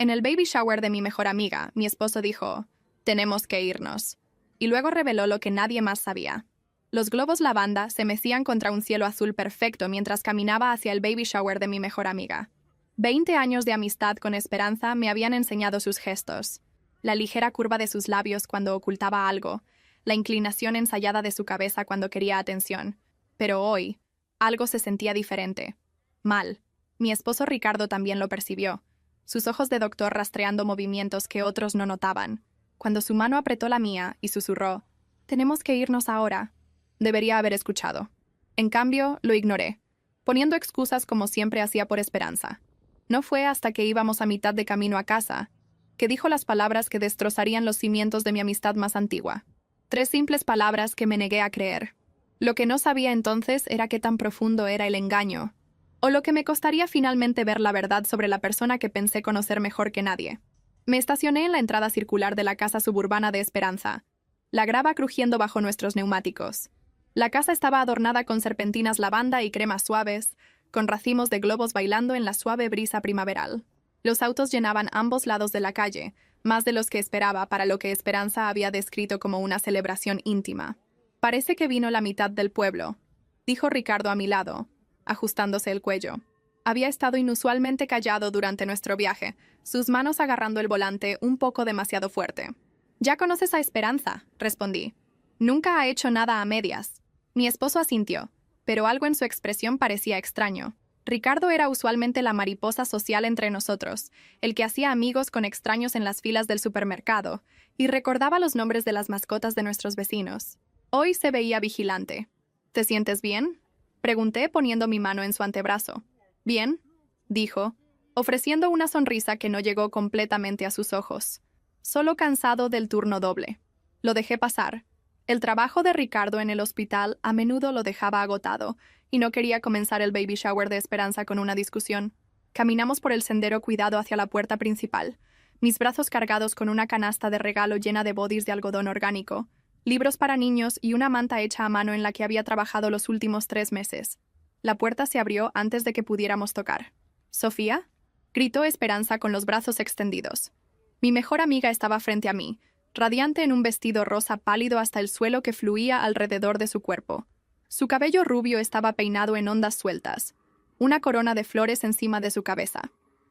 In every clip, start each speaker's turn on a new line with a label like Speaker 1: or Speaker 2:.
Speaker 1: En el baby shower de mi mejor amiga, mi esposo dijo, «Tenemos que irnos». Y luego reveló lo que nadie más sabía. Los globos lavanda se mecían contra un cielo azul perfecto mientras caminaba hacia el baby shower de mi mejor amiga. 20 años de amistad con Esperanza me habían enseñado sus gestos. La ligera curva de sus labios cuando ocultaba algo, la inclinación ensayada de su cabeza cuando quería atención. Pero hoy, algo se sentía diferente. Mal. Mi esposo Ricardo también lo percibió. Sus ojos de doctor rastreando movimientos que otros no notaban. Cuando su mano apretó la mía y susurró, «Tenemos que irnos ahora», debería haber escuchado. En cambio, lo ignoré, poniendo excusas como siempre hacía por Esperanza. No fue hasta que íbamos a mitad de camino a casa que dijo las palabras que destrozarían los cimientos de mi amistad más antigua. 3 simples palabras que me negué a creer. Lo que no sabía entonces era qué tan profundo era el engaño, o lo que me costaría finalmente ver la verdad sobre la persona que pensé conocer mejor que nadie. Me estacioné en la entrada circular de la casa suburbana de Esperanza, la grava crujiendo bajo nuestros neumáticos. La casa estaba adornada con serpentinas lavanda y cremas suaves, con racimos de globos bailando en la suave brisa primaveral. Los autos llenaban ambos lados de la calle, más de los que esperaba para lo que Esperanza había descrito como una celebración íntima. «Parece que vino la mitad del pueblo», dijo Ricardo a mi lado, ajustándose el cuello. Había estado inusualmente callado durante nuestro viaje, sus manos agarrando el volante un poco demasiado fuerte. «Ya conoces a Esperanza», respondí. «Nunca ha hecho nada a medias». Mi esposo asintió, pero algo en su expresión parecía extraño. Ricardo era usualmente la mariposa social entre nosotros, el que hacía amigos con extraños en las filas del supermercado, y recordaba los nombres de las mascotas de nuestros vecinos. Hoy se veía vigilante. «¿Te sientes bien?», pregunté poniendo mi mano en su antebrazo. «Bien», dijo, ofreciendo una sonrisa que no llegó completamente a sus ojos. «Solo cansado del turno doble». Lo dejé pasar. El trabajo de Ricardo en el hospital a menudo lo dejaba agotado, y no quería comenzar el baby shower de Esperanza con una discusión. Caminamos por el sendero cuidado hacia la puerta principal, mis brazos cargados con una canasta de regalo llena de bodys de algodón orgánico, libros para niños y una manta hecha a mano en la que había trabajado los últimos 3 meses. La puerta se abrió antes de que pudiéramos tocar. «¿Sofía?», gritó Esperanza con los brazos extendidos. Mi mejor amiga estaba frente a mí, radiante en un vestido rosa pálido hasta el suelo que fluía alrededor de su cuerpo. Su cabello rubio estaba peinado en ondas sueltas, una corona de flores encima de su cabeza.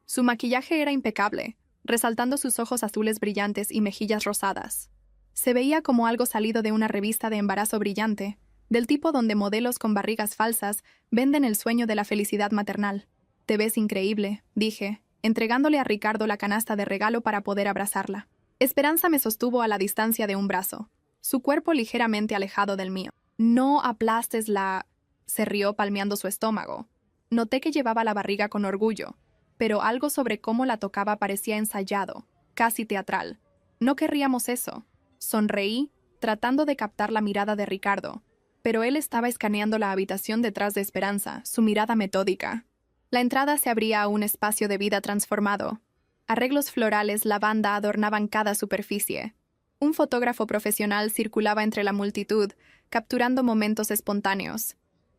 Speaker 1: Su maquillaje era impecable, resaltando sus ojos azules brillantes y mejillas rosadas. Se veía como algo salido de una revista de embarazo brillante, del tipo donde modelos con barrigas falsas venden el sueño de la felicidad maternal. «Te ves increíble», dije, entregándole a Ricardo la canasta de regalo para poder abrazarla. Esperanza me sostuvo a la distancia de un brazo, su cuerpo ligeramente alejado del mío. «No aplastes la...», se rió palmeando su estómago. Noté que llevaba la barriga con orgullo, pero algo sobre cómo la tocaba parecía ensayado, casi teatral. No querríamos eso. Sonreí, tratando de captar la mirada de Ricardo, pero él estaba escaneando la habitación detrás de Esperanza, su mirada metódica. La entrada se abría a un espacio de vida transformado. Arreglos florales lavanda adornaban cada superficie. Un fotógrafo profesional circulaba entre la multitud, capturando momentos espontáneos.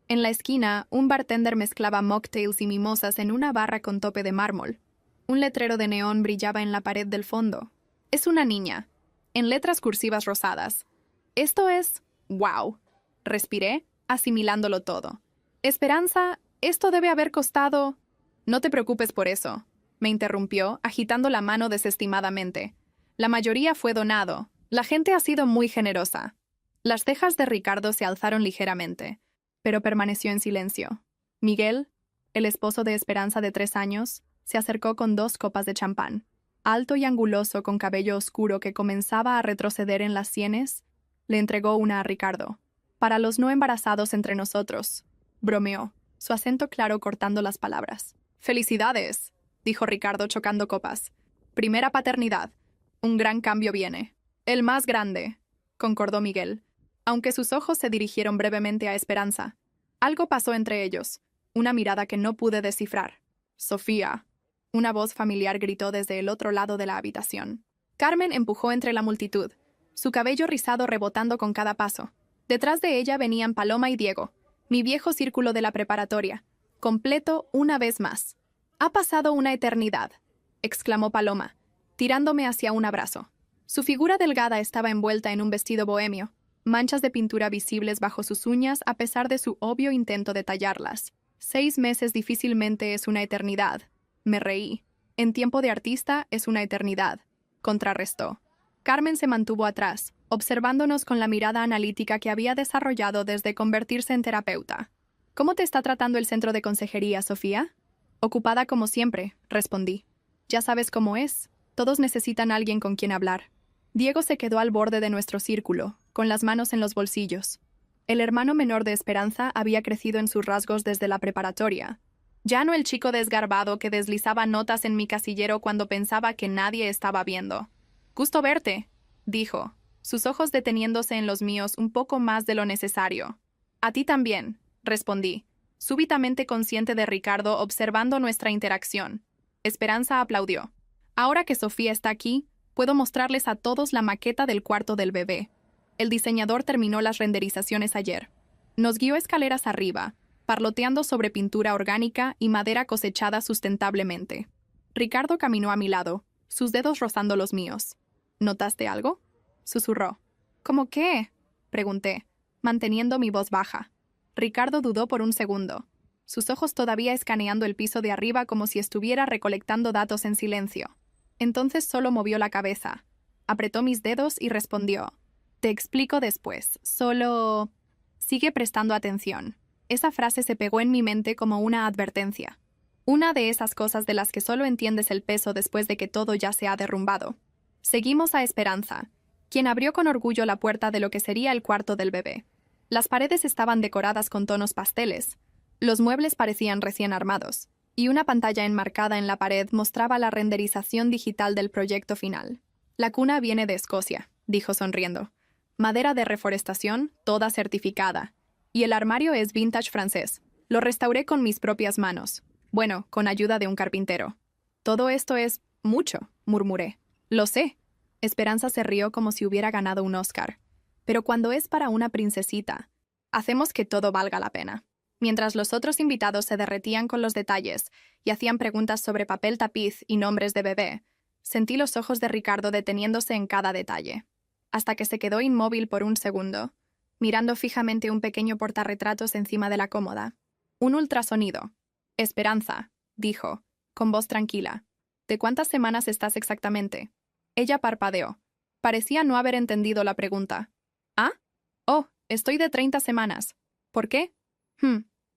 Speaker 1: En la esquina, un bartender mezclaba mocktails y mimosas en una barra con tope de mármol. Un letrero de neón brillaba en la pared del fondo. «Es una niña», en letras cursivas rosadas. «Esto es... ¡wow!», respiré, asimilándolo todo. «Esperanza, esto debe haber costado...». «No te preocupes por eso», me interrumpió, agitando la mano desestimadamente. «La mayoría fue donado. La gente ha sido muy generosa». Las cejas de Ricardo se alzaron ligeramente, pero permaneció en silencio. Miguel, el esposo de Esperanza de 3 años, se acercó con 2 copas de champán. Alto y anguloso, con cabello oscuro que comenzaba a retroceder en las sienes, le entregó una a Ricardo. «Para los no embarazados entre nosotros», bromeó, su acento claro cortando las palabras. «¡Felicidades!», dijo Ricardo chocando copas. «Primera paternidad. Un gran cambio viene». «El más grande», concordó Miguel, aunque sus ojos se dirigieron brevemente a Esperanza. Algo pasó entre ellos, una mirada que no pude descifrar. «Sofía», una voz familiar gritó desde el otro lado de la habitación. Carmen empujó entre la multitud, su cabello rizado rebotando con cada paso. Detrás de ella venían Paloma y Diego, mi viejo círculo de la preparatoria, completo una vez más. «Ha pasado una eternidad», exclamó Paloma, tirándome hacia un abrazo. Su figura delgada estaba envuelta en un vestido bohemio, manchas de pintura visibles bajo sus uñas a pesar de su obvio intento de tallarlas. 6 meses difícilmente es una eternidad. Me reí. En tiempo de artista es una eternidad, contrarrestó. Carmen se mantuvo atrás, observándonos con la mirada analítica que había desarrollado desde convertirse en terapeuta. ¿Cómo te está tratando el centro de consejería, Sofía? Ocupada como siempre, respondí. Ya sabes cómo es. Todos necesitan a alguien con quien hablar. Diego se quedó al borde de nuestro círculo, con las manos en los bolsillos. El hermano menor de Esperanza había crecido en sus rasgos desde la preparatoria. Ya no el chico desgarbado que deslizaba notas en mi casillero cuando pensaba que nadie estaba viendo. «Gusto verte», dijo, sus ojos deteniéndose en los míos un poco más de lo necesario. «A ti también», respondí, súbitamente consciente de Ricardo observando nuestra interacción. Esperanza aplaudió. «Ahora que Sofía está aquí, puedo mostrarles a todos la maqueta del cuarto del bebé. El diseñador terminó las renderizaciones ayer. Nos guió escaleras arriba, parloteando sobre pintura orgánica y madera cosechada sustentablemente. Ricardo caminó a mi lado, sus dedos rozando los míos. ¿Notaste algo?», susurró. «¿Cómo qué?», pregunté, manteniendo mi voz baja. Ricardo dudó por un segundo, sus ojos todavía escaneando el piso de arriba como si estuviera recolectando datos en silencio. Entonces solo movió la cabeza, apretó mis dedos y respondió. «Te explico después, solo...». «Sigue prestando atención». Esa frase se pegó en mi mente como una advertencia. Una de esas cosas de las que solo entiendes el peso después de que todo ya se ha derrumbado. Seguimos a Esperanza, quien abrió con orgullo la puerta de lo que sería el cuarto del bebé. Las paredes estaban decoradas con tonos pasteles, los muebles parecían recién armados, y una pantalla enmarcada en la pared mostraba la renderización digital del proyecto final. «La cuna viene de Escocia», dijo sonriendo. «Madera de reforestación, toda certificada. Y el armario es vintage francés. Lo restauré con mis propias manos. Bueno, con ayuda de un carpintero». «Todo esto es mucho», murmuré. «Lo sé». Esperanza se rió como si hubiera ganado un Oscar. «Pero cuando es para una princesita, hacemos que todo valga la pena». Mientras los otros invitados se derretían con los detalles y hacían preguntas sobre papel tapiz y nombres de bebé, sentí los ojos de Ricardo deteniéndose en cada detalle, hasta que se quedó inmóvil por un segundo, mirando fijamente un pequeño portarretratos encima de la cómoda. Un ultrasonido. «Esperanza», dijo, con voz tranquila. «¿De cuántas semanas estás exactamente?» Ella parpadeó. Parecía no haber entendido la pregunta. «¿Ah? Oh, estoy de 30 semanas. ¿Por qué?»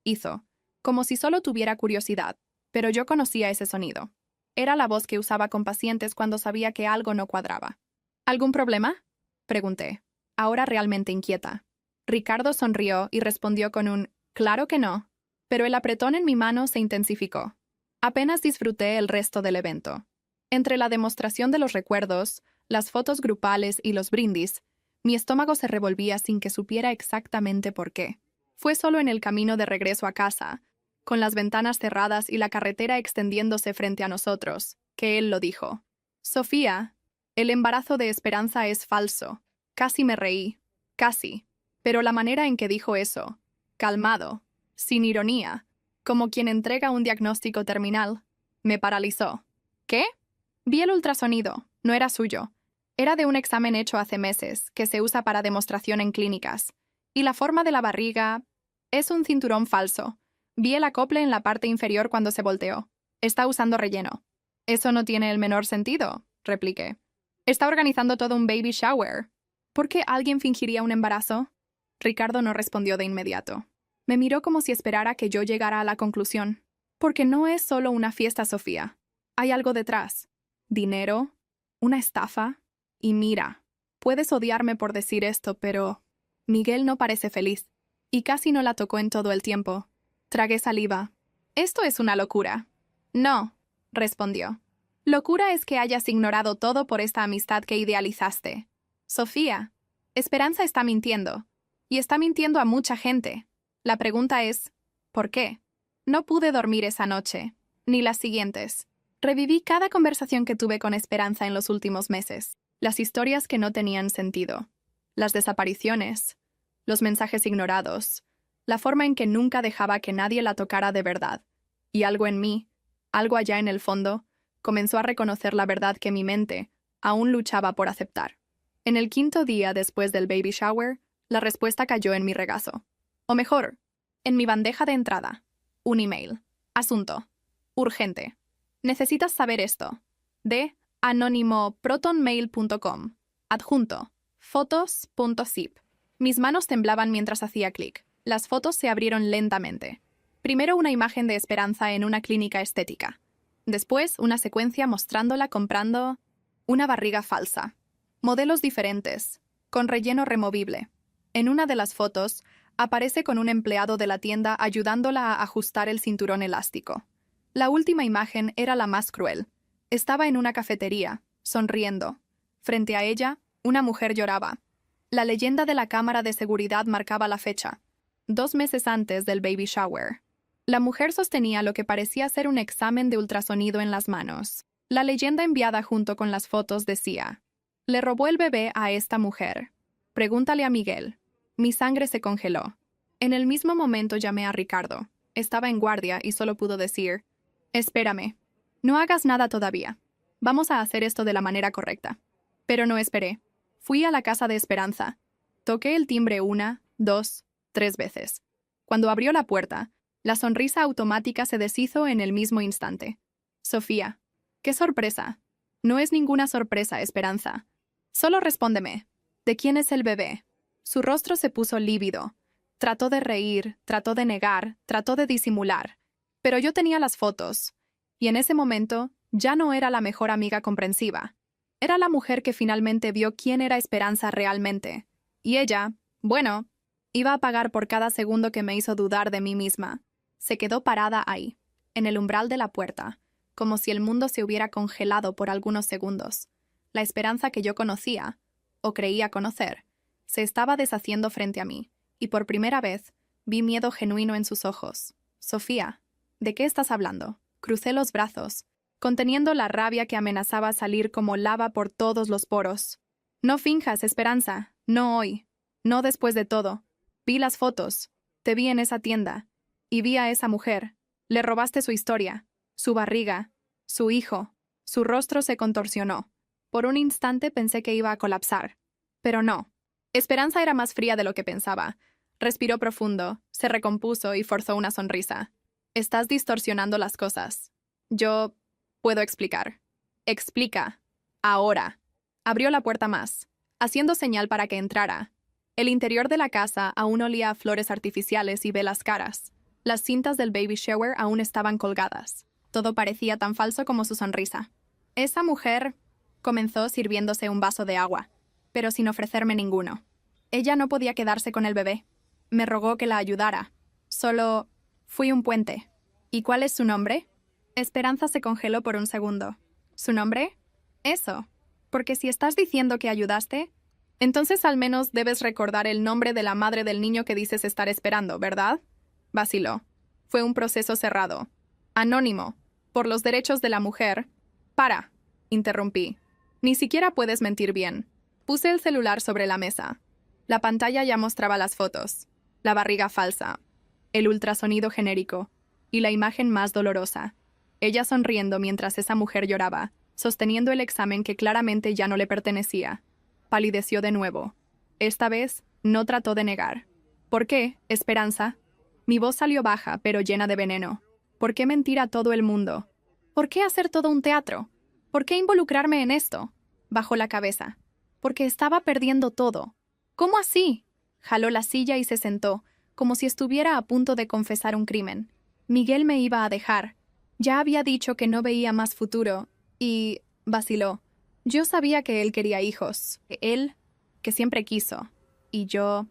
Speaker 1: Hizo, como si solo tuviera curiosidad, pero yo conocía ese sonido. Era la voz que usaba con pacientes cuando sabía que algo no cuadraba. «¿Algún problema?», pregunté, ahora realmente inquieta. Ricardo sonrió y respondió con un «claro que no», pero el apretón en mi mano se intensificó. Apenas disfruté el resto del evento. Entre la demostración de los recuerdos, las fotos grupales y los brindis, mi estómago se revolvía sin que supiera exactamente por qué. Fue solo en el camino de regreso a casa, con las ventanas cerradas y la carretera extendiéndose frente a nosotros, que él lo dijo. «Sofía, el embarazo de Esperanza es falso». Casi me reí. Casi. Pero la manera en que dijo eso, calmado, sin ironía, como quien entrega un diagnóstico terminal, me paralizó. «¿Qué?». Vi el ultrasonido. No era suyo. Era de un examen hecho hace meses, que se usa para demostración en clínicas. Y la forma de la barriga es un cinturón falso. Vi el acople en la parte inferior cuando se volteó. Está usando relleno. «Eso no tiene el menor sentido», repliqué. «Está organizando todo un baby shower». «¿Por qué alguien fingiría un embarazo?». Ricardo no respondió de inmediato. Me miró como si esperara que yo llegara a la conclusión. «Porque no es solo una fiesta, Sofía. Hay algo detrás. Dinero, una estafa. Y mira, puedes odiarme por decir esto, pero Miguel no parece feliz. Y casi no la tocó en todo el tiempo». Tragué saliva. «Esto es una locura». «No», respondió. «Locura es que hayas ignorado todo por esta amistad que idealizaste. Sofía, Esperanza está mintiendo. Y está mintiendo a mucha gente. La pregunta es, ¿por qué?». No pude dormir esa noche, ni las siguientes. Reviví cada conversación que tuve con Esperanza en los últimos meses. Las historias que no tenían sentido. Las desapariciones. Los mensajes ignorados. La forma en que nunca dejaba que nadie la tocara de verdad. Y algo en mí, algo allá en el fondo, comenzó a reconocer la verdad que mi mente aún luchaba por aceptar. En el 5.º día después del baby shower, la respuesta cayó en mi regazo. O mejor, en mi bandeja de entrada. Un email. Asunto. Urgente. ¿Necesitas saber esto? De anónimo protonmail.com. Adjunto. Fotos.zip. Mis manos temblaban mientras hacía clic. Las fotos se abrieron lentamente. Primero una imagen de Esperanza en una clínica estética. Después una secuencia mostrándola comprando una barriga falsa. Modelos diferentes, con relleno removible. En una de las fotos, aparece con un empleado de la tienda ayudándola a ajustar el cinturón elástico. La última imagen era la más cruel. Estaba en una cafetería, sonriendo. Frente a ella, una mujer lloraba. La leyenda de la cámara de seguridad marcaba la fecha, 2 meses antes del baby shower. La mujer sostenía lo que parecía ser un examen de ultrasonido en las manos. La leyenda enviada junto con las fotos decía: «Le robó el bebé a esta mujer. Pregúntale a Miguel». Mi sangre se congeló. En el mismo momento llamé a Ricardo. Estaba en guardia y solo pudo decir: «Espérame. No hagas nada todavía. Vamos a hacer esto de la manera correcta». Pero no esperé. Fui a la casa de Esperanza. Toqué el timbre 1, 2, 3 veces. Cuando abrió la puerta, la sonrisa automática se deshizo en el mismo instante. «Sofía, qué sorpresa». «No es ninguna sorpresa, Esperanza. Solo respóndeme. ¿De quién es el bebé?» Su rostro se puso lívido. Trató de reír, trató de negar, trató de disimular. Pero yo tenía las fotos. Y en ese momento, ya no era la mejor amiga comprensiva. Era la mujer que finalmente vio quién era Esperanza realmente. Y ella, bueno, iba a pagar por cada segundo que me hizo dudar de mí misma. Se quedó parada ahí, en el umbral de la puerta, como si el mundo se hubiera congelado por algunos segundos. La Esperanza que yo conocía, o creía conocer, se estaba deshaciendo frente a mí, y por primera vez vi miedo genuino en sus ojos. «Sofía, ¿de qué estás hablando?» Crucé los brazos, conteniendo la rabia que amenazaba salir como lava por todos los poros. «No finjas, Esperanza, no hoy, no después de todo. Vi las fotos, te vi en esa tienda, y vi a esa mujer. Le robaste su historia, su barriga, su hijo». Su rostro se contorsionó. Por un instante pensé que iba a colapsar, pero no. Esperanza era más fría de lo que pensaba. Respiró profundo, se recompuso y forzó una sonrisa. «Estás distorsionando las cosas. Yo puedo explicar». «Explica. Ahora». Abrió la puerta más, haciendo señal para que entrara. El interior de la casa aún olía a flores artificiales y velas caras. Las cintas del baby shower aún estaban colgadas. Todo parecía tan falso como su sonrisa. «Esa mujer», comenzó sirviéndose un vaso de agua, pero sin ofrecerme ninguno. Ella no podía quedarse con el bebé. Me rogó que la ayudara. Solo fui un puente. «¿Y cuál es su nombre?» Esperanza se congeló por un segundo. «¿Su nombre?» «Eso. Porque si estás diciendo que ayudaste, entonces al menos debes recordar el nombre de la madre del niño que dices estar esperando, ¿verdad?» Vaciló. Fue un proceso cerrado. «Anónimo. Por los derechos de la mujer». «Para», interrumpí. «Ni siquiera puedes mentir bien». Puse el celular sobre la mesa. La pantalla ya mostraba las fotos. La barriga falsa, el ultrasonido genérico y la imagen más dolorosa. Ella sonriendo mientras esa mujer lloraba, sosteniendo el examen que claramente ya no le pertenecía. Palideció de nuevo. Esta vez no trató de negar. «¿Por qué, Esperanza?» Mi voz salió baja, pero llena de veneno. ¿Por qué mentir a todo el mundo? ¿Por qué hacer todo un teatro? ¿Por qué involucrarme en esto? Bajó la cabeza. Porque estaba perdiendo todo. ¿Cómo así? Jaló la silla y se sentó, como si estuviera a punto de confesar un crimen. Miguel me iba a dejar. Ya había dicho que no veía más futuro, y vaciló. Yo sabía que él quería hijos, que siempre quiso, y yo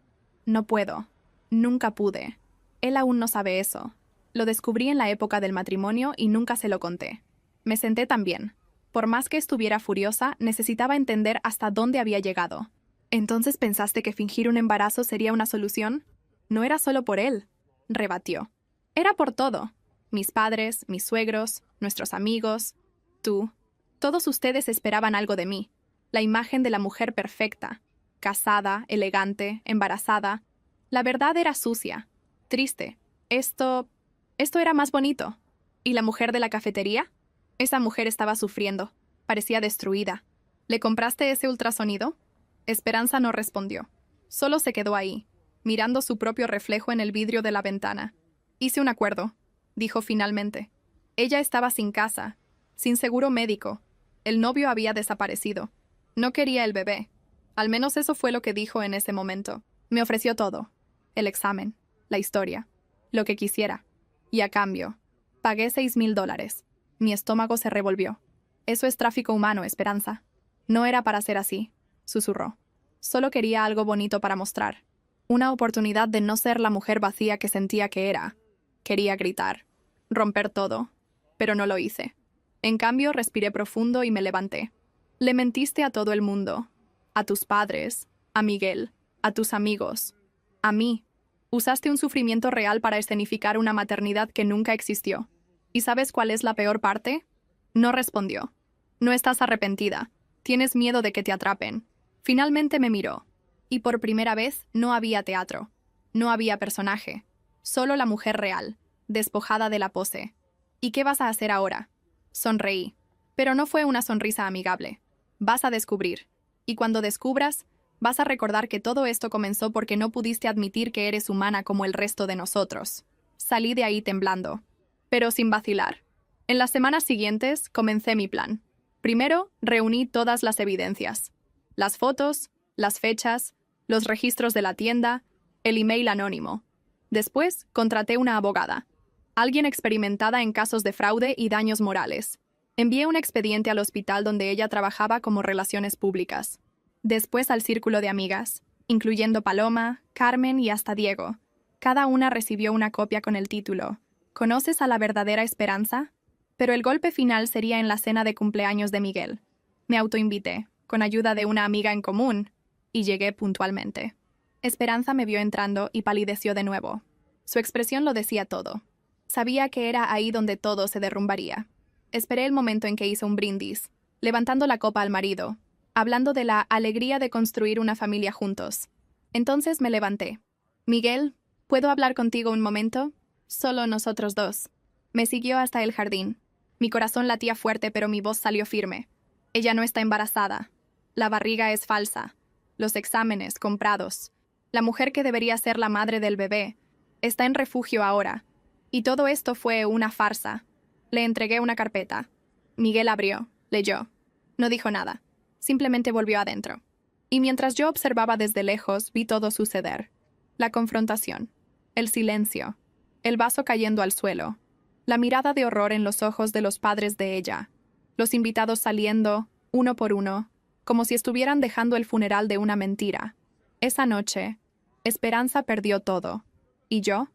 Speaker 1: no puedo, nunca pude. Él aún no sabe eso. Lo descubrí en la época del matrimonio y nunca se lo conté. Me senté también. Por más que estuviera furiosa, necesitaba entender hasta dónde había llegado. «¿Entonces pensaste que fingir un embarazo sería una solución?» «No era solo por él», rebatió. «Era por todo. Mis padres, mis suegros, nuestros amigos, tú. Todos ustedes esperaban algo de mí. La imagen de la mujer perfecta. Casada, elegante, embarazada. La verdad era sucia, triste. Esto era más bonito. ¿Y la mujer de la cafetería? Esa mujer estaba sufriendo. Parecía destruida. ¿Le compraste ese ultrasonido? Esperanza no respondió. Solo se quedó ahí, mirando su propio reflejo en el vidrio de la ventana. Hice un acuerdo, dijo finalmente. Ella estaba sin casa, sin seguro médico. El novio había desaparecido. No quería el bebé. Al menos eso fue lo que dijo en ese momento. Me ofreció todo. El examen, la historia, lo que quisiera. Y a cambio, pagué $6,000. Mi estómago se revolvió. Eso es tráfico humano, Esperanza. No era para ser así, susurró. Solo quería algo bonito para mostrar. Una oportunidad de no ser la mujer vacía que sentía que era. Quería gritar, romper todo, pero no lo hice. En cambio, respiré profundo y me levanté. Le mentiste a todo el mundo. A tus padres, a Miguel, a tus amigos, a mí. Usaste un sufrimiento real para escenificar una maternidad que nunca existió. ¿Y sabes cuál es la peor parte? No respondió. No estás arrepentida. Tienes miedo de que te atrapen. Finalmente me miró. Y por primera vez no había teatro. No había personaje. Solo la mujer real, despojada de la pose. ¿Y qué vas a hacer ahora? Sonreí. Pero no fue una sonrisa amigable. Vas a descubrir. Y cuando descubras, vas a recordar que todo esto comenzó porque no pudiste admitir que eres humana como el resto de nosotros. Salí de ahí temblando, pero sin vacilar. En las semanas siguientes comencé mi plan. Primero, reuní todas las evidencias. Las fotos, las fechas, los registros de la tienda, el email anónimo. Después, contraté una abogada, alguien experimentada en casos de fraude y daños morales. Envié un expediente al hospital donde ella trabajaba como relaciones públicas. Después al círculo de amigas, incluyendo Paloma, Carmen y hasta Diego. Cada una recibió una copia con el título ¿Conoces a la verdadera Esperanza? Pero el golpe final sería en la cena de cumpleaños de Miguel. Me autoinvité, con ayuda de una amiga en común, y llegué puntualmente. Esperanza me vio entrando y palideció de nuevo. Su expresión lo decía todo. Sabía que era ahí donde todo se derrumbaría. Esperé el momento en que hizo un brindis, levantando la copa al marido, hablando de la alegría de construir una familia juntos. Entonces me levanté. Miguel, ¿puedo hablar contigo un momento? Solo nosotros dos. Me siguió hasta el jardín. Mi corazón latía fuerte, pero mi voz salió firme. Ella no está embarazada. La barriga es falsa. Los exámenes comprados. La mujer que debería ser la madre del bebé está en refugio ahora. Y todo esto fue una farsa. Le entregué una carpeta. Miguel abrió, leyó. No dijo nada. Simplemente volvió adentro. Y mientras yo observaba desde lejos, vi todo suceder. La confrontación. El silencio. El vaso cayendo al suelo. La mirada de horror en los ojos de los padres de ella. Los invitados saliendo, uno por uno, como si estuvieran dejando el funeral de una mentira. Esa noche, Esperanza perdió todo. ¿Y yo?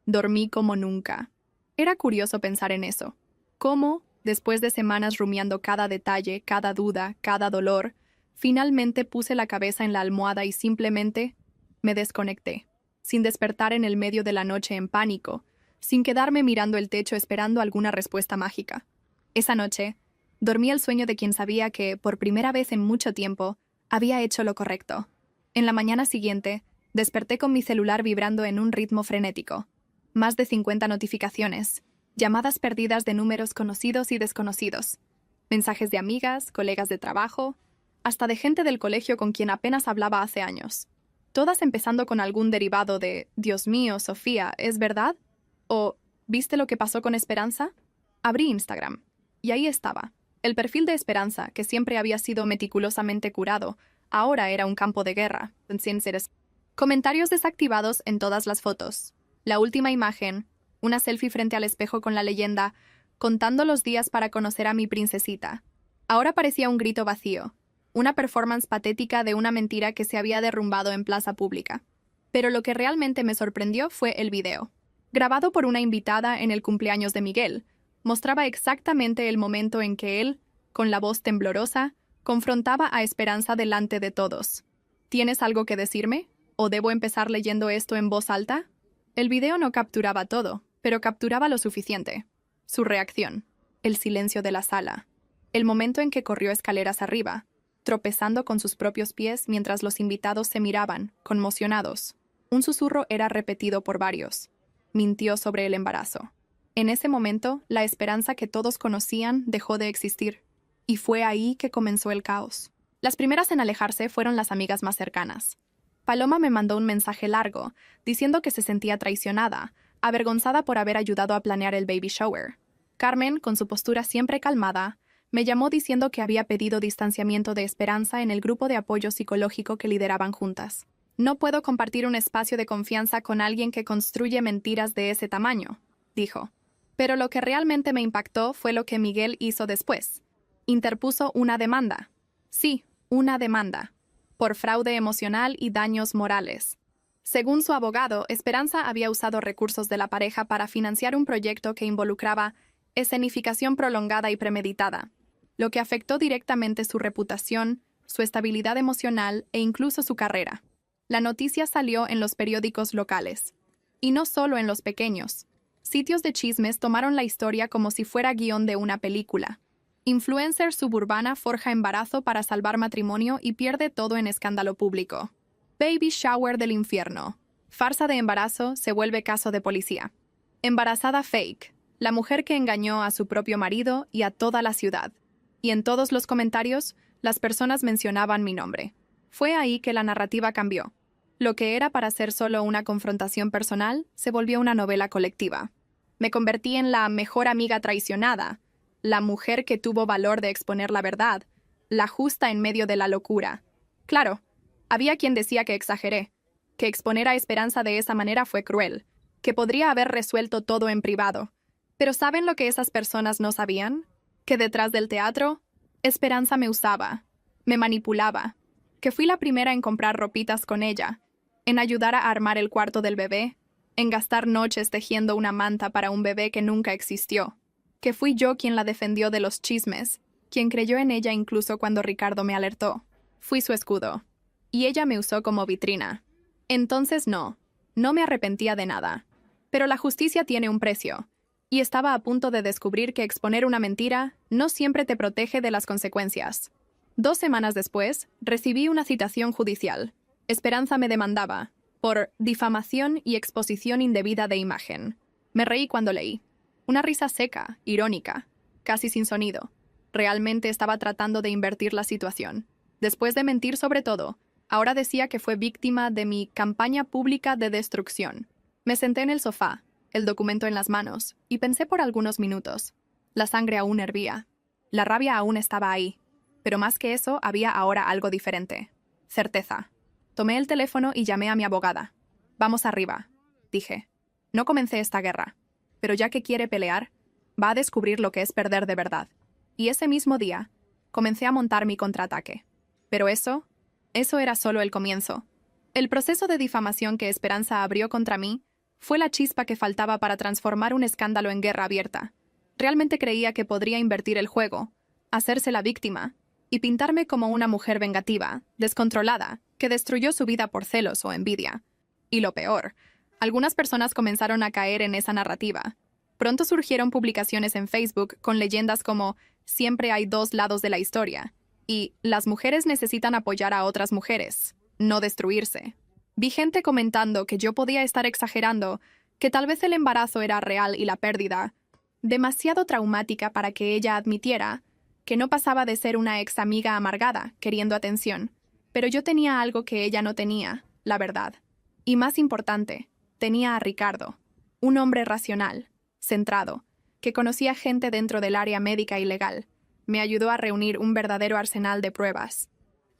Speaker 1: Dormí como nunca. Era curioso pensar en eso. Cómo, después de semanas rumiando cada detalle, cada duda, cada dolor, finalmente puse la cabeza en la almohada y simplemente me desconecté, sin despertar en el medio de la noche en pánico, sin quedarme mirando el techo esperando alguna respuesta mágica. Esa noche, dormí el sueño de quien sabía que, por primera vez en mucho tiempo, había hecho lo correcto. En la mañana siguiente, desperté con mi celular vibrando en un ritmo frenético. Más de 50 notificaciones, llamadas perdidas de números conocidos y desconocidos, mensajes de amigas, colegas de trabajo, hasta de gente del colegio con quien apenas hablaba hace años. Todas empezando con algún derivado de «Dios mío, Sofía, ¿es verdad?» o «¿Viste lo que pasó con Esperanza?» Abrí Instagram, y ahí estaba. El perfil de Esperanza, que siempre había sido meticulosamente curado, ahora era un campo de guerra. Comentarios desactivados en todas las fotos. La última imagen, una selfie frente al espejo con la leyenda «Contando los días para conocer a mi princesita». Ahora parecía un grito vacío, una performance patética de una mentira que se había derrumbado en plaza pública. Pero lo que realmente me sorprendió fue el video. Grabado por una invitada en el cumpleaños de Miguel, mostraba exactamente el momento en que él, con la voz temblorosa, confrontaba a Esperanza delante de todos. ¿Tienes algo que decirme? ¿O debo empezar leyendo esto en voz alta? El video no capturaba todo, pero capturaba lo suficiente. Su reacción, el silencio de la sala, el momento en que corrió escaleras arriba, tropezando con sus propios pies mientras los invitados se miraban, conmocionados. Un susurro era repetido por varios. Mintió sobre el embarazo. En ese momento, la esperanza que todos conocían dejó de existir. Y fue ahí que comenzó el caos. Las primeras en alejarse fueron las amigas más cercanas. Paloma me mandó un mensaje largo, diciendo que se sentía traicionada, avergonzada por haber ayudado a planear el baby shower. Carmen, con su postura siempre calmada, me llamó diciendo que había pedido distanciamiento de Esperanza en el grupo de apoyo psicológico que lideraban juntas. No puedo compartir un espacio de confianza con alguien que construye mentiras de ese tamaño, dijo. Pero lo que realmente me impactó fue lo que Miguel hizo después. Interpuso una demanda. Sí, una demanda. Por fraude emocional y daños morales. Según su abogado, Esperanza había usado recursos de la pareja para financiar un proyecto que involucraba escenificación prolongada y premeditada, lo que afectó directamente su reputación, su estabilidad emocional e incluso su carrera. La noticia salió en los periódicos locales. Y no solo en los pequeños. Sitios de chismes tomaron la historia como si fuera guión de una película. Influencer suburbana forja embarazo para salvar matrimonio y pierde todo en escándalo público. Baby shower del infierno. Farsa de embarazo se vuelve caso de policía. Embarazada fake. La mujer que engañó a su propio marido y a toda la ciudad. Y en todos los comentarios, las personas mencionaban mi nombre. Fue ahí que la narrativa cambió. Lo que era para ser solo una confrontación personal se volvió una novela colectiva. Me convertí en la mejor amiga traicionada, la mujer que tuvo valor de exponer la verdad, la justa en medio de la locura. Claro, había quien decía que exageré, que exponer a Esperanza de esa manera fue cruel, que podría haber resuelto todo en privado. Pero ¿saben lo que esas personas no sabían? Que detrás del teatro, Esperanza me usaba, me manipulaba, que fui la primera en comprar ropitas con ella, en ayudar a armar el cuarto del bebé, en gastar noches tejiendo una manta para un bebé que nunca existió, que fui yo quien la defendió de los chismes, quien creyó en ella incluso cuando Ricardo me alertó. Fui su escudo. Y ella me usó como vitrina. Entonces no me arrepentía de nada. Pero la justicia tiene un precio. Y estaba a punto de descubrir que exponer una mentira no siempre te protege de las consecuencias. 2 semanas después, recibí una citación judicial. Esperanza me demandaba por difamación y exposición indebida de imagen. Me reí cuando leí. Una risa seca, irónica, casi sin sonido. Realmente estaba tratando de invertir la situación. Después de mentir sobre todo, ahora decía que fue víctima de mi campaña pública de destrucción. Me senté en el sofá, el documento en las manos, y pensé por algunos minutos. La sangre aún hervía. La rabia aún estaba ahí. Pero más que eso, había ahora algo diferente. Certeza. Tomé el teléfono y llamé a mi abogada. Vamos arriba, dije. No comencé esta guerra, pero ya que quiere pelear, va a descubrir lo que es perder de verdad. Y ese mismo día, comencé a montar mi contraataque. Pero eso era solo el comienzo. El proceso de difamación que Esperanza abrió contra mí fue la chispa que faltaba para transformar un escándalo en guerra abierta. Realmente creía que podría invertir el juego, hacerse la víctima, y pintarme como una mujer vengativa, descontrolada, que destruyó su vida por celos o envidia. Y lo peor, algunas personas comenzaron a caer en esa narrativa. Pronto surgieron publicaciones en Facebook con leyendas como «Siempre hay 2 lados de la historia» y «Las mujeres necesitan apoyar a otras mujeres, no destruirse». Vi gente comentando que yo podía estar exagerando, que tal vez el embarazo era real y la pérdida demasiado traumática para que ella admitiera que no pasaba de ser una ex amiga amargada, queriendo atención. Pero yo tenía algo que ella no tenía, la verdad. Y más importante, tenía a Ricardo, un hombre racional, centrado, que conocía gente dentro del área médica y legal. Me ayudó a reunir un verdadero arsenal de pruebas.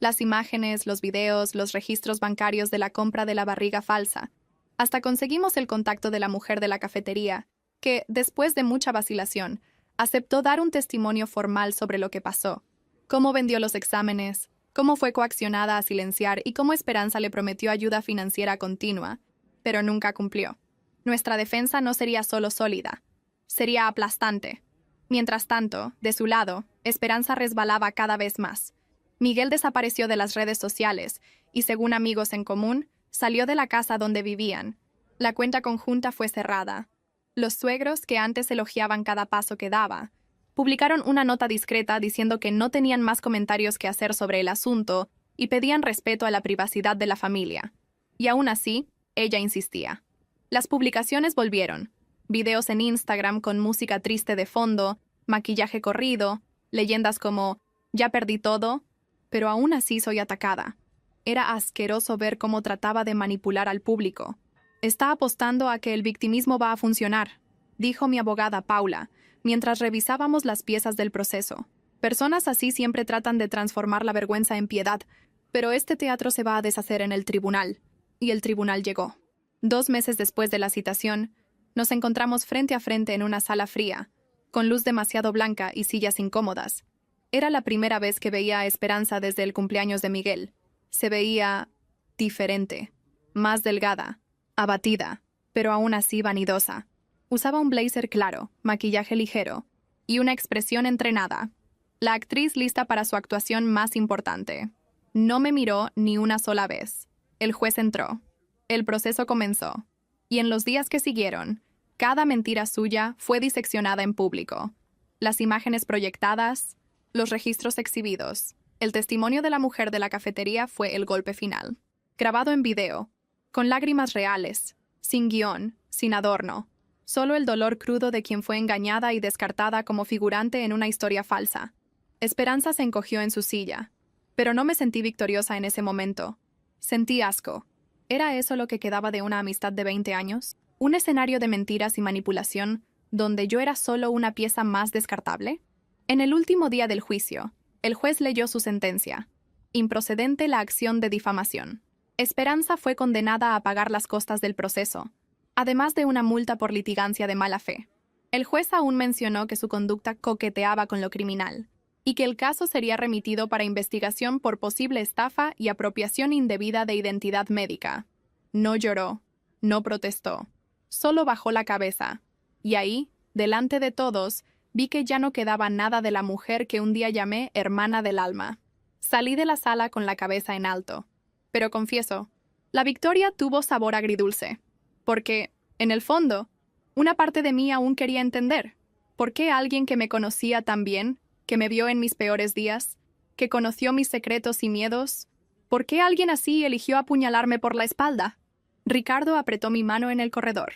Speaker 1: Las imágenes, los videos, los registros bancarios de la compra de la barriga falsa. Hasta conseguimos el contacto de la mujer de la cafetería, que, después de mucha vacilación, aceptó dar un testimonio formal sobre lo que pasó, cómo vendió los exámenes, cómo fue coaccionada a silenciar y cómo Esperanza le prometió ayuda financiera continua, pero nunca cumplió. Nuestra defensa no sería solo sólida, sería aplastante. Mientras tanto, de su lado, Esperanza resbalaba cada vez más. Miguel desapareció de las redes sociales y, según amigos en común, salió de la casa donde vivían. La cuenta conjunta fue cerrada. Los suegros, que antes elogiaban cada paso que daba, publicaron una nota discreta diciendo que no tenían más comentarios que hacer sobre el asunto y pedían respeto a la privacidad de la familia. Y aún así, ella insistía. Las publicaciones volvieron Videos en Instagram con música triste de fondo, maquillaje corrido, leyendas como «ya perdí todo», pero aún así soy atacada. Era asqueroso ver cómo trataba de manipular al público. «Está apostando a que el victimismo va a funcionar», dijo mi abogada Paula, mientras revisábamos las piezas del proceso. Personas así siempre tratan de transformar la vergüenza en piedad, pero este teatro se va a deshacer en el tribunal. Y el tribunal llegó. 2 meses después de la citación, nos encontramos frente a frente en una sala fría, con luz demasiado blanca y sillas incómodas. Era la primera vez que veía a Esperanza desde el cumpleaños de Miguel. Se veía diferente, más delgada, abatida, pero aún así vanidosa. Usaba un blazer claro, maquillaje ligero y una expresión entrenada. La actriz lista para su actuación más importante. No me miró ni una sola vez. El juez entró. El proceso comenzó. Y en los días que siguieron, cada mentira suya fue diseccionada en público. Las imágenes proyectadas, los registros exhibidos. El testimonio de la mujer de la cafetería fue el golpe final. Grabado en video, con lágrimas reales, sin guión, sin adorno. Solo el dolor crudo de quien fue engañada y descartada como figurante en una historia falsa. Esperanza se encogió en su silla. Pero no me sentí victoriosa en ese momento. Sentí asco. ¿Era eso lo que quedaba de una amistad de 20 años? ¿Un escenario de mentiras y manipulación donde yo era solo una pieza más descartable? En el último día del juicio, el juez leyó su sentencia. Improcedente la acción de difamación. Esperanza fue condenada a pagar las costas del proceso, además de una multa por litigancia de mala fe. El juez aún mencionó que su conducta coqueteaba con lo criminal y que el caso sería remitido para investigación por posible estafa y apropiación indebida de identidad médica. No lloró, no protestó, solo bajó la cabeza. Y ahí, delante de todos, vi que ya no quedaba nada de la mujer que un día llamé hermana del alma. Salí de la sala con la cabeza en alto. Pero confieso, la victoria tuvo sabor agridulce. Porque, en el fondo, una parte de mí aún quería entender por qué alguien que me conocía tan bien, que me vio en mis peores días, que conoció mis secretos y miedos, ¿por qué alguien así eligió apuñalarme por la espalda? Ricardo apretó mi mano en el corredor.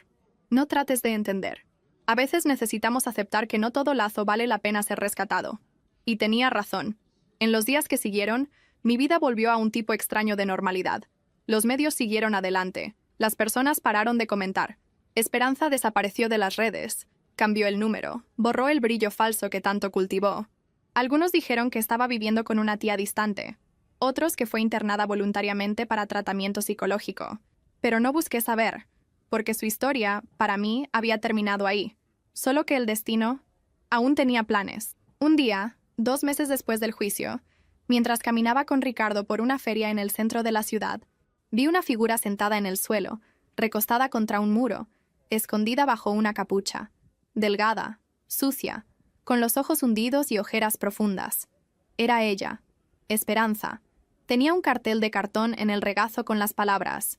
Speaker 1: No trates de entender. A veces necesitamos aceptar que no todo lazo vale la pena ser rescatado. Y tenía razón. En los días que siguieron, mi vida volvió a un tipo extraño de normalidad. Los medios siguieron adelante. Las personas pararon de comentar. Esperanza desapareció de las redes. Cambió el número. Borró el brillo falso que tanto cultivó. Algunos dijeron que estaba viviendo con una tía distante. Otros que fue internada voluntariamente para tratamiento psicológico. Pero no busqué saber, porque su historia, para mí, había terminado ahí. Solo que el destino aún tenía planes. Un día, 2 meses después del juicio, mientras caminaba con Ricardo por una feria en el centro de la ciudad, vi una figura sentada en el suelo, recostada contra un muro, escondida bajo una capucha. Delgada, sucia, con los ojos hundidos y ojeras profundas. Era ella, Esperanza. Tenía un cartel de cartón en el regazo con las palabras: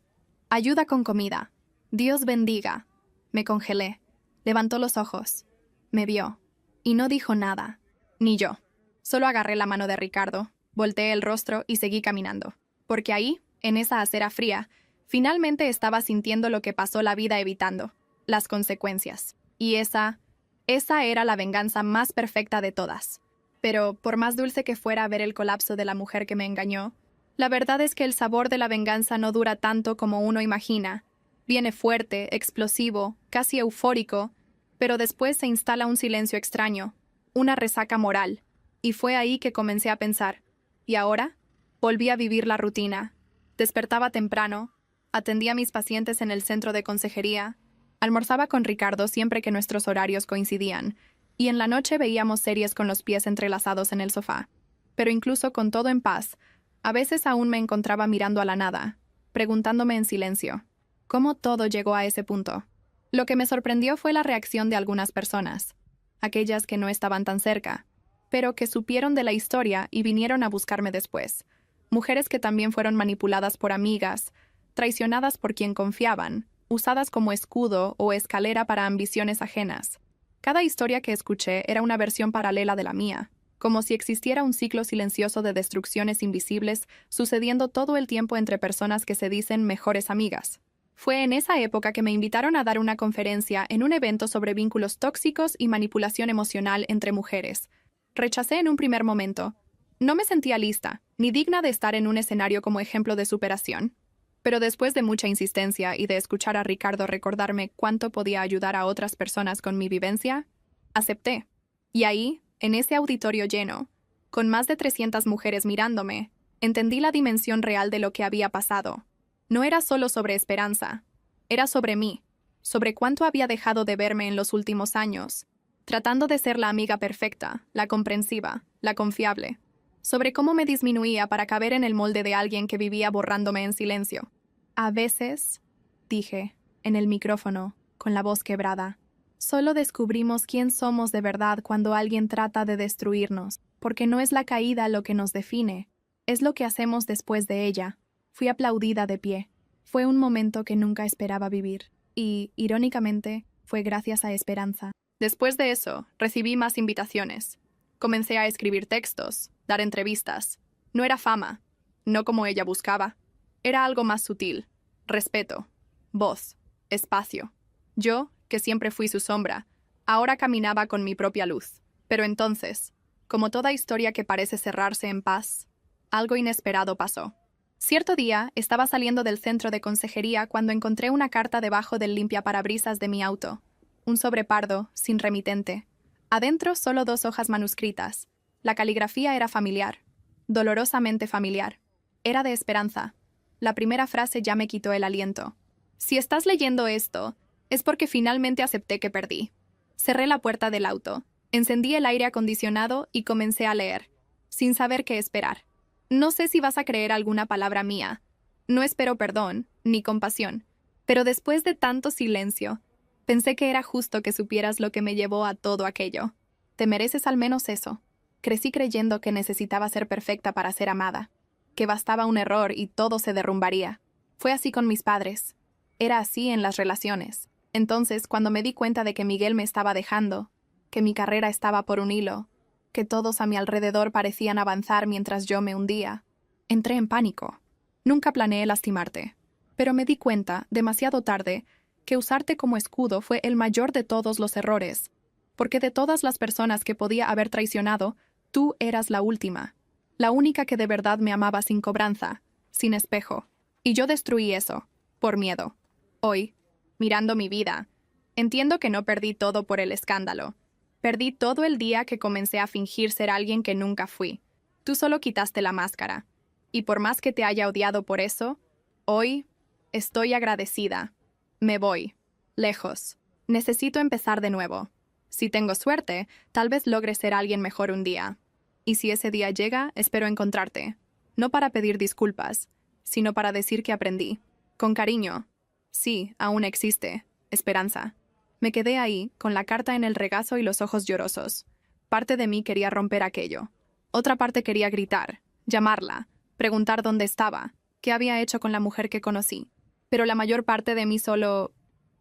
Speaker 1: «Ayuda con comida. Dios bendiga». Me congelé. Levantó los ojos. Me vio. Y no dijo nada. Ni yo. Solo agarré la mano de Ricardo, volteé el rostro y seguí caminando. Porque ahí, en esa acera fría, finalmente estaba sintiendo lo que pasó la vida evitando. Las consecuencias. Y esa era la venganza más perfecta de todas. Pero, por más dulce que fuera ver el colapso de la mujer que me engañó, la verdad es que el sabor de la venganza no dura tanto como uno imagina. Viene fuerte, explosivo, casi eufórico, pero después se instala un silencio extraño, una resaca moral. Y fue ahí que comencé a pensar. ¿Y ahora? Volví a vivir la rutina. Despertaba temprano, atendía a mis pacientes en el centro de consejería, almorzaba con Ricardo siempre que nuestros horarios coincidían, y en la noche veíamos series con los pies entrelazados en el sofá. Pero incluso con todo en paz, a veces aún me encontraba mirando a la nada, preguntándome en silencio, ¿cómo todo llegó a ese punto? Lo que me sorprendió fue la reacción de algunas personas, aquellas que no estaban tan cerca, pero que supieron de la historia y vinieron a buscarme después. Mujeres que también fueron manipuladas por amigas, traicionadas por quien confiaban, usadas como escudo o escalera para ambiciones ajenas. Cada historia que escuché era una versión paralela de la mía, como si existiera un ciclo silencioso de destrucciones invisibles sucediendo todo el tiempo entre personas que se dicen mejores amigas. Fue en esa época que me invitaron a dar una conferencia en un evento sobre vínculos tóxicos y manipulación emocional entre mujeres. Rechacé en un primer momento. No me sentía lista, ni digna de estar en un escenario como ejemplo de superación. Pero después de mucha insistencia y de escuchar a Ricardo recordarme cuánto podía ayudar a otras personas con mi vivencia, acepté. Y ahí, en ese auditorio lleno, con más de 300 mujeres mirándome, entendí la dimensión real de lo que había pasado. No era solo sobre esperanza, era sobre mí, sobre cuánto había dejado de verme en los últimos años, tratando de ser la amiga perfecta, la comprensiva, la confiable, sobre cómo me disminuía para caber en el molde de alguien que vivía borrándome en silencio. A veces, dije, en el micrófono, con la voz quebrada, solo descubrimos quién somos de verdad cuando alguien trata de destruirnos, porque no es la caída lo que nos define, es lo que hacemos después de ella. Fui aplaudida de pie. Fue un momento que nunca esperaba vivir, y, irónicamente, fue gracias a Esperanza. Después de eso, recibí más invitaciones. Comencé a escribir textos, dar entrevistas. No era fama, no como ella buscaba. Era algo más sutil. Respeto, voz, espacio. Yo, que siempre fui su sombra, ahora caminaba con mi propia luz. Pero entonces, como toda historia que parece cerrarse en paz, algo inesperado pasó. Cierto día, estaba saliendo del centro de consejería cuando encontré una carta debajo del limpiaparabrisas de mi auto. Un sobre pardo, sin remitente. Adentro solo 2 hojas manuscritas. La caligrafía era familiar. Dolorosamente familiar. Era de Esperanza. La primera frase ya me quitó el aliento. Si estás leyendo esto, es porque finalmente acepté que perdí. Cerré la puerta del auto, encendí el aire acondicionado y comencé a leer, sin saber qué esperar. No sé si vas a creer alguna palabra mía. No espero perdón, ni compasión. Pero después de tanto silencio, pensé que era justo que supieras lo que me llevó a todo aquello. Te mereces al menos eso. Crecí creyendo que necesitaba ser perfecta para ser amada, que bastaba un error y todo se derrumbaría. Fue así con mis padres. Era así en las relaciones. Entonces, cuando me di cuenta de que Miguel me estaba dejando, que mi carrera estaba por un hilo, que todos a mi alrededor parecían avanzar mientras yo me hundía, entré en pánico. Nunca planeé lastimarte, pero me di cuenta, demasiado tarde, que usarte como escudo fue el mayor de todos los errores, porque de todas las personas que podía haber traicionado, tú eras la última, la única que de verdad me amaba sin cobranza, sin espejo, y yo destruí eso, por miedo. Hoy, mirando mi vida, entiendo que no perdí todo por el escándalo. Perdí todo el día que comencé a fingir ser alguien que nunca fui. Tú solo quitaste la máscara. Y por más que te haya odiado por eso, hoy estoy agradecida. Me voy. Lejos. Necesito empezar de nuevo. Si tengo suerte, tal vez logre ser alguien mejor un día. Y si ese día llega, espero encontrarte. No para pedir disculpas, sino para decir que aprendí. Con cariño. Sí, aún existe. Esperanza. Me quedé ahí, con la carta en el regazo y los ojos llorosos. Parte de mí quería romper aquello. Otra parte quería gritar, llamarla, preguntar dónde estaba, qué había hecho con la mujer que conocí. Pero la mayor parte de mí solo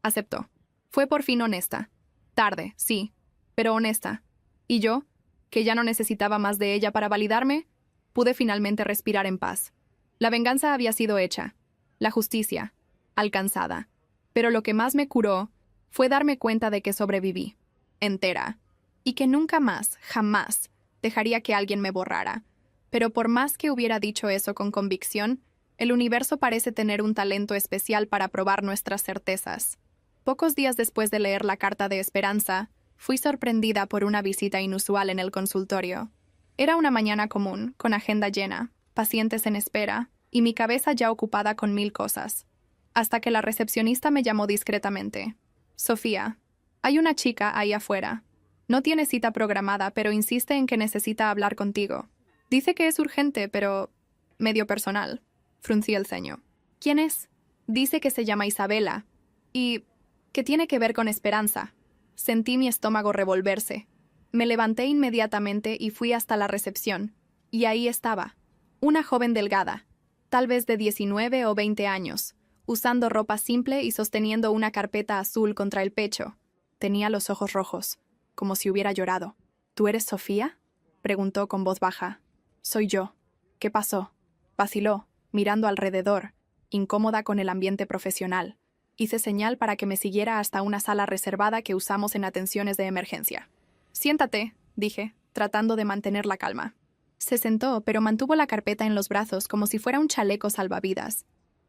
Speaker 1: aceptó. Fue por fin honesta. Tarde, sí, pero honesta. Y yo, que ya no necesitaba más de ella para validarme, pude finalmente respirar en paz. La venganza había sido hecha. La justicia, alcanzada. Pero lo que más me curó fue darme cuenta de que sobreviví, entera, y que nunca más, jamás, dejaría que alguien me borrara. Pero por más que hubiera dicho eso con convicción, el universo parece tener un talento especial para probar nuestras certezas. Pocos días después de leer la carta de Esperanza, fui sorprendida por una visita inusual en el consultorio. Era una mañana común, con agenda llena, pacientes en espera, y mi cabeza ya ocupada con 1000 cosas. Hasta que la recepcionista me llamó discretamente. Sofía, hay una chica ahí afuera. No tiene cita programada, pero insiste en que necesita hablar contigo. Dice que es urgente, pero medio personal. Fruncí el ceño. ¿Quién es? Dice que se llama Isabela. Y que tiene que ver con Esperanza. Sentí mi estómago revolverse. Me levanté inmediatamente y fui hasta la recepción. Y ahí estaba. Una joven delgada, tal vez de 19 o 20 años, usando ropa simple y sosteniendo una carpeta azul contra el pecho. Tenía los ojos rojos, como si hubiera llorado. ¿Tú eres Sofía?, preguntó con voz baja. Soy yo. ¿Qué pasó? Vaciló, mirando alrededor, incómoda con el ambiente profesional. Hice señal para que me siguiera hasta una sala reservada que usamos en atenciones de emergencia. Siéntate, dije, tratando de mantener la calma. Se sentó, pero mantuvo la carpeta en los brazos como si fuera un chaleco salvavidas.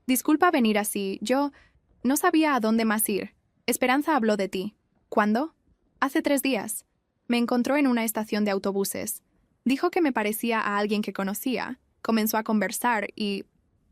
Speaker 1: Disculpa venir así, yo no sabía a dónde más ir. Esperanza habló de ti. ¿Cuándo? Hace 3 días. Me encontró en una estación de autobuses. Dijo que me parecía a alguien que conocía. Comenzó a conversar y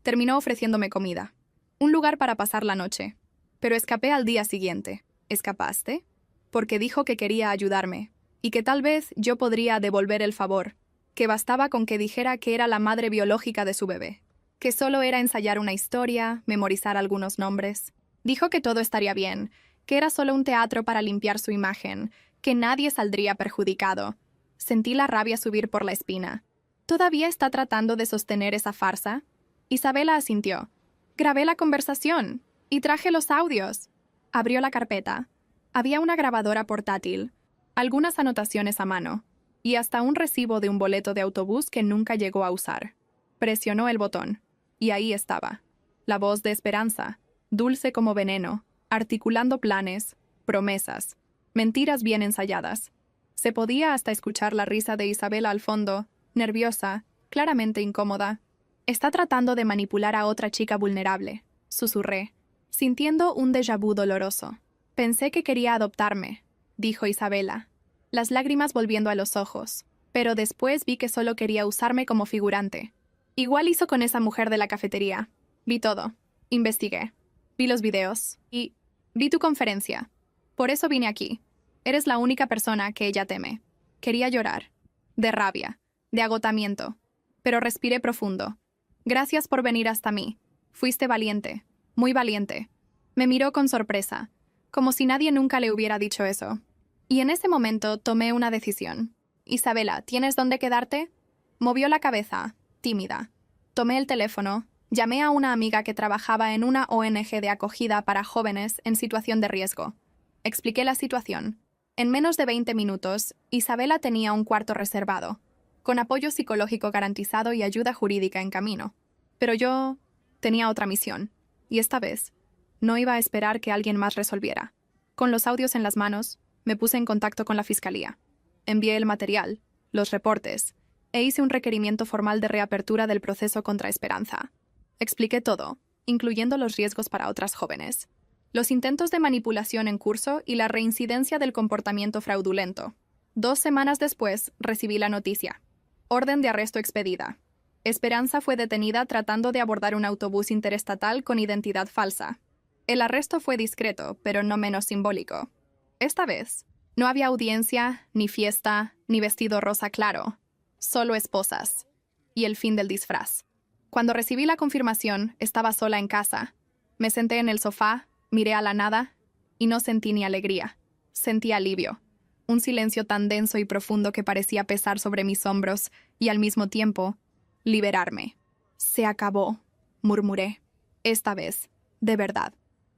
Speaker 1: terminó ofreciéndome comida. Un lugar para pasar la noche. Pero escapé al día siguiente. ¿Escapaste? Porque dijo que quería ayudarme y que tal vez yo podría devolver el favor, que bastaba con que dijera que era la madre biológica de su bebé, que solo era ensayar una historia, memorizar algunos nombres. Dijo que todo estaría bien, que era solo un teatro para limpiar su imagen, que nadie saldría perjudicado. Sentí la rabia subir por la espina. ¿Todavía está tratando de sostener esa farsa? Isabela asintió. Grabé la conversación y traje los audios. Abrió la carpeta. Había una grabadora portátil, algunas anotaciones a mano, y hasta un recibo de un boleto de autobús que nunca llegó a usar. Presionó el botón, y ahí estaba. La voz de Esperanza, dulce como veneno, articulando planes, promesas, mentiras bien ensayadas. Se podía hasta escuchar la risa de Isabela al fondo, nerviosa, claramente incómoda. Está tratando de manipular a otra chica vulnerable, susurré, sintiendo un déjà vu doloroso. Pensé que quería adoptarme, dijo Isabela, las lágrimas volviendo a los ojos, pero después vi que solo quería usarme como figurante. Igual hizo con esa mujer de la cafetería. Vi todo. Investigué. Vi los videos. Y vi tu conferencia. Por eso vine aquí. Eres la única persona que ella teme. Quería llorar. De rabia. De agotamiento. Pero respiré profundo. Gracias por venir hasta mí. Fuiste valiente. Muy valiente. Me miró con sorpresa, como si nadie nunca le hubiera dicho eso. Y en ese momento tomé una decisión. Isabela, ¿tienes dónde quedarte? Movió la cabeza, tímida. Tomé el teléfono, llamé a una amiga que trabajaba en una ONG de acogida para jóvenes en situación de riesgo. Expliqué la situación. En menos de 20 minutos, Isabela tenía un cuarto reservado, con apoyo psicológico garantizado y ayuda jurídica en camino. Pero yo tenía otra misión, y esta vez no iba a esperar que alguien más resolviera. Con los audios en las manos, me puse en contacto con la fiscalía. Envié el material, los reportes, e hice un requerimiento formal de reapertura del proceso contra Esperanza. Expliqué todo, incluyendo los riesgos para otras jóvenes, los intentos de manipulación en curso y la reincidencia del comportamiento fraudulento. 2 semanas después, recibí la noticia. Orden de arresto expedida. Esperanza fue detenida tratando de abordar un autobús interestatal con identidad falsa. El arresto fue discreto, pero no menos simbólico. Esta vez, no había audiencia, ni fiesta, ni vestido rosa claro. Solo esposas. Y el fin del disfraz. Cuando recibí la confirmación, estaba sola en casa. Me senté en el sofá, miré a la nada, y no sentí ni alegría. Sentí alivio. Un silencio tan denso y profundo que parecía pesar sobre mis hombros, y al mismo tiempo, liberarme. Se acabó, murmuré. Esta vez, de verdad.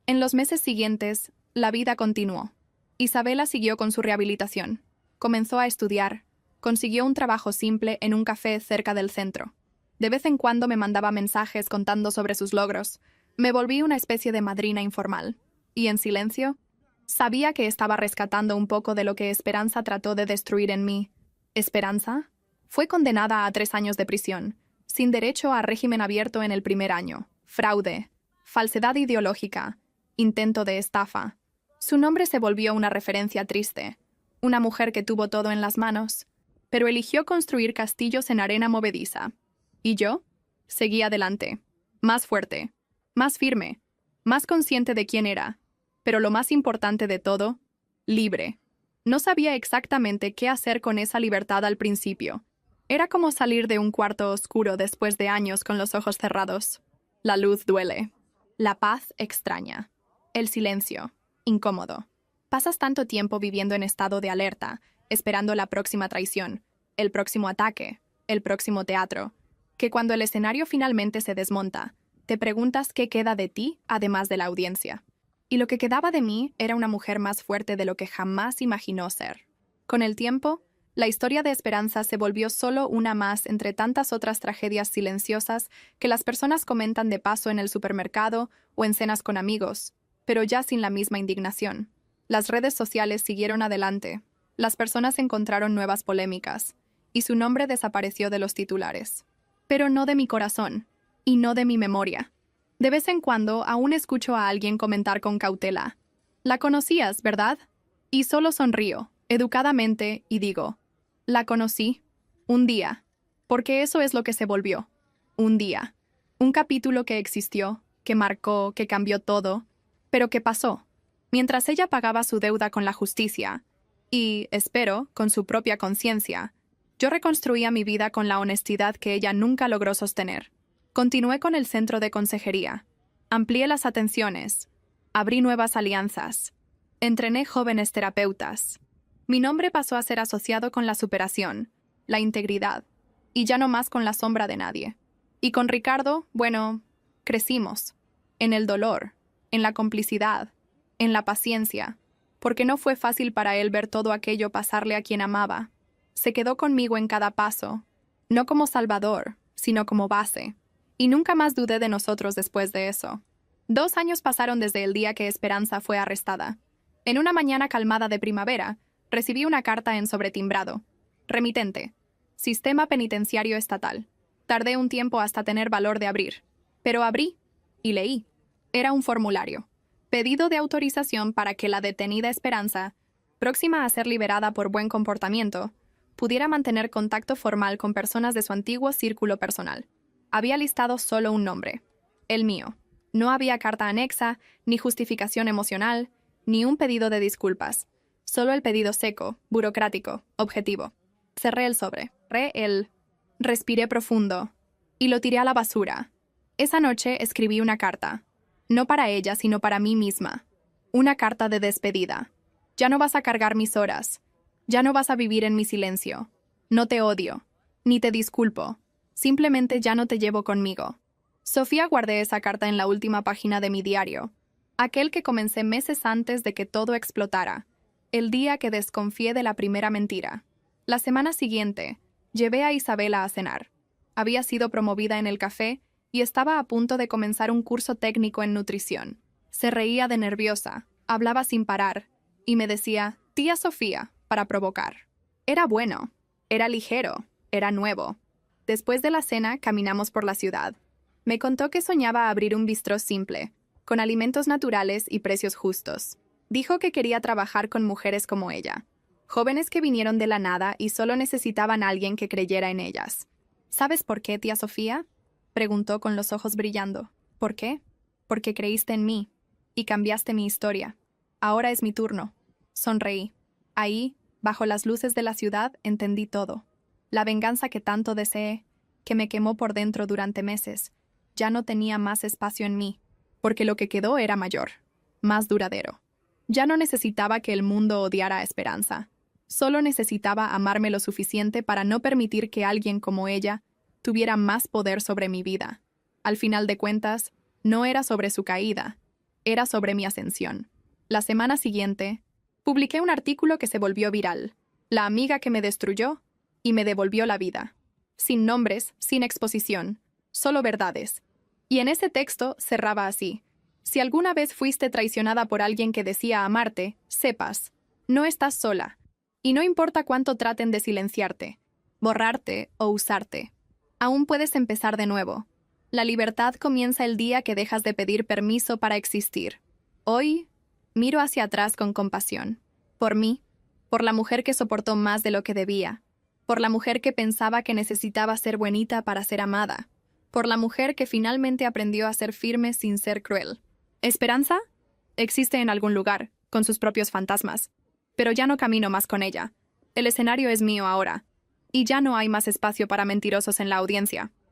Speaker 1: En los meses siguientes, la vida continuó. Isabela siguió con su rehabilitación. Comenzó a estudiar. Consiguió un trabajo simple en un café cerca del centro. De vez en cuando me mandaba mensajes contando sobre sus logros. Me volví una especie de madrina informal. Y en silencio, sabía que estaba rescatando un poco de lo que Esperanza trató de destruir en mí. ¿Esperanza? Fue condenada a 3 años de prisión, sin derecho a régimen abierto en el primer año. Fraude. Falsedad ideológica. Intento de estafa. Su nombre se volvió una referencia triste. Una mujer que tuvo todo en las manos, pero eligió construir castillos en arena movediza. ¿Y yo? Seguí adelante. Más fuerte. Más firme. Más consciente de quién era. Pero lo más importante de todo, libre. No sabía exactamente qué hacer con esa libertad al principio. Era como salir de un cuarto oscuro después de años con los ojos cerrados. La luz duele. La paz extraña. El silencio. Incómodo. Pasas tanto tiempo viviendo en estado de alerta, esperando la próxima traición, el próximo ataque, el próximo teatro, que cuando el escenario finalmente se desmonta, te preguntas qué queda de ti además de la audiencia. Y lo que quedaba de mí era una mujer más fuerte de lo que jamás imaginó ser. Con el tiempo, la historia de Esperanza se volvió solo una más entre tantas otras tragedias silenciosas que las personas comentan de paso en el supermercado o en cenas con amigos, pero ya sin la misma indignación. Las redes sociales siguieron adelante, las personas encontraron nuevas polémicas, y su nombre desapareció de los titulares. Pero no de mi corazón, y no de mi memoria. De vez en cuando aún escucho a alguien comentar con cautela: «La conocías, ¿verdad?». Y solo sonrío, educadamente, y digo: «La conocí. Un día». Porque eso es lo que se volvió. Un día. Un capítulo que existió, que marcó, que cambió todo, pero que pasó. Mientras ella pagaba su deuda con la justicia, y, espero, con su propia conciencia, yo reconstruía mi vida con la honestidad que ella nunca logró sostener. Continué con el centro de consejería. Amplié las atenciones. Abrí nuevas alianzas. Entrené jóvenes terapeutas. Mi nombre pasó a ser asociado con la superación, la integridad, y ya no más con la sombra de nadie. Y con Ricardo, bueno, crecimos. En el dolor, en la complicidad, en la paciencia, porque no fue fácil para él ver todo aquello pasarle a quien amaba. Se quedó conmigo en cada paso, no como salvador, sino como base. Y nunca más dudé de nosotros después de eso. 2 años pasaron desde el día que Esperanza fue arrestada. En una mañana calmada de primavera, recibí una carta en sobretimbrado. Remitente: Sistema Penitenciario Estatal. Tardé un tiempo hasta tener valor de abrir. Pero abrí y leí. Era un formulario. Pedido de autorización para que la detenida Esperanza, próxima a ser liberada por buen comportamiento, pudiera mantener contacto formal con personas de su antiguo círculo personal. Había listado solo un nombre: el mío. No había carta anexa, ni justificación emocional, ni un pedido de disculpas. Solo el pedido seco, burocrático, objetivo. Cerré el sobre. Respiré profundo y lo tiré a la basura. Esa noche escribí una carta. No para ella, sino para mí misma. Una carta de despedida. Ya no vas a cargar mis horas. Ya no vas a vivir en mi silencio. No te odio, ni te disculpo. Simplemente ya no te llevo conmigo. Sofía. Guardé esa carta en la última página de mi diario. Aquel que comencé meses antes de que todo explotara. El día que desconfié de la primera mentira. La semana siguiente, llevé a Isabela a cenar. Había sido promovida en el café y estaba a punto de comenzar un curso técnico en nutrición. Se reía de nerviosa, hablaba sin parar, y me decía «Tía Sofía», para provocar. Era bueno, era ligero, era nuevo. Después de la cena, caminamos por la ciudad. Me contó que soñaba abrir un bistró simple, con alimentos naturales y precios justos. Dijo que quería trabajar con mujeres como ella, jóvenes que vinieron de la nada y solo necesitaban a alguien que creyera en ellas. ¿Sabes por qué, tía Sofía?, preguntó con los ojos brillando. ¿Por qué? Porque creíste en mí y cambiaste mi historia. Ahora es mi turno. Sonreí. Ahí, bajo las luces de la ciudad, entendí todo. La venganza que tanto deseé, que me quemó por dentro durante meses, ya no tenía más espacio en mí, porque lo que quedó era mayor, más duradero. Ya no necesitaba que el mundo odiara a Esperanza. Solo necesitaba amarme lo suficiente para no permitir que alguien como ella tuviera más poder sobre mi vida. Al final de cuentas, no era sobre su caída, era sobre mi ascensión. La semana siguiente, publiqué un artículo que se volvió viral: La amiga que me destruyó y me devolvió la vida. Sin nombres, sin exposición, solo verdades. Y en ese texto cerraba así: Si alguna vez fuiste traicionada por alguien que decía amarte, sepas, no estás sola. Y no importa cuánto traten de silenciarte, borrarte o usarte. Aún puedes empezar de nuevo. La libertad comienza el día que dejas de pedir permiso para existir. Hoy, miro hacia atrás con compasión. Por mí, por la mujer que soportó más de lo que debía, por la mujer que pensaba que necesitaba ser bonita para ser amada, por la mujer que finalmente aprendió a ser firme sin ser cruel. ¿Esperanza? Existe en algún lugar, con sus propios fantasmas. Pero ya no camino más con ella. El escenario es mío ahora. Y ya no hay más espacio para mentirosos en la audiencia.